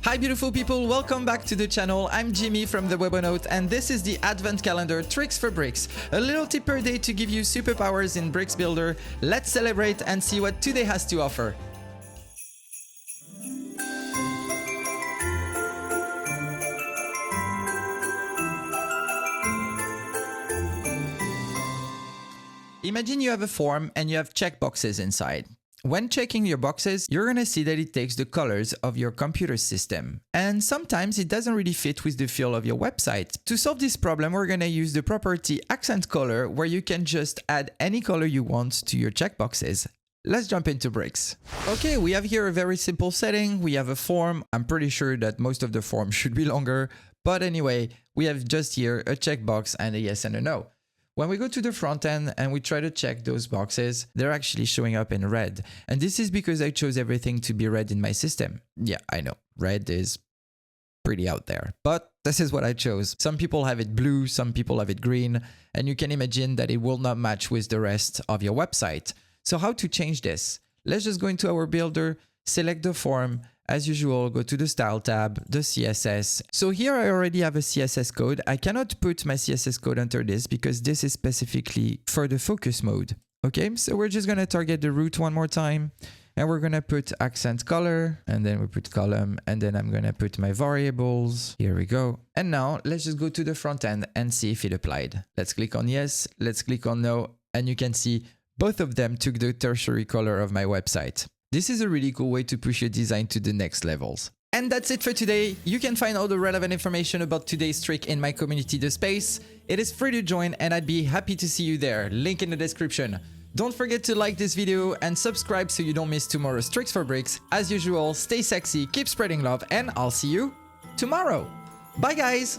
Hi beautiful people, welcome back to the channel. I'm Jimmy from the Webonaut and this is the Advent Calendar Tricks for Bricks. A little tip per day to give you superpowers in Bricks Builder. Let's celebrate and see what today has to offer. Imagine you have a form and you have checkboxes inside. When checking your boxes, you're gonna see that it takes the colors of your computer system. And sometimes it doesn't really fit with the feel of your website. To solve this problem, we're gonna use the property accent color, where you can just add any color you want to your checkboxes. Let's jump into bricks. Okay, we have here a very simple setting. We have a form. I'm pretty sure that most of the form should be longer. But anyway, we have just here a checkbox and a yes and a no. When we go to the front end and we try to check those boxes, they're actually showing up in red. And this is because I chose everything to be red in my system. Yeah, I know, red is pretty out there, but this is what I chose. Some people have it blue, some people have it green, and you can imagine that it will not match with the rest of your website. So how to change this? Let's just go into our builder, select the form. As usual, go to the Style tab, the CSS. So here I already have a CSS code. I cannot put my CSS code under this because this is specifically for the focus mode. Okay, so we're just gonna target the root one more time and we're gonna put accent color and then we put column and then I'm gonna put my variables. Here we go. And now let's just go to the front end and see if it applied. Let's click on yes, let's click on no, and you can see both of them took the tertiary color of my website. This is a really cool way to push your design to the next levels. And that's it for today. You can find all the relevant information about today's trick in my community, The Space. It is free to join and I'd be happy to see you there. Link in the description. Don't forget to like this video and subscribe so you don't miss tomorrow's tricks for bricks. As usual, stay sexy, keep spreading love, and I'll see you tomorrow. Bye guys!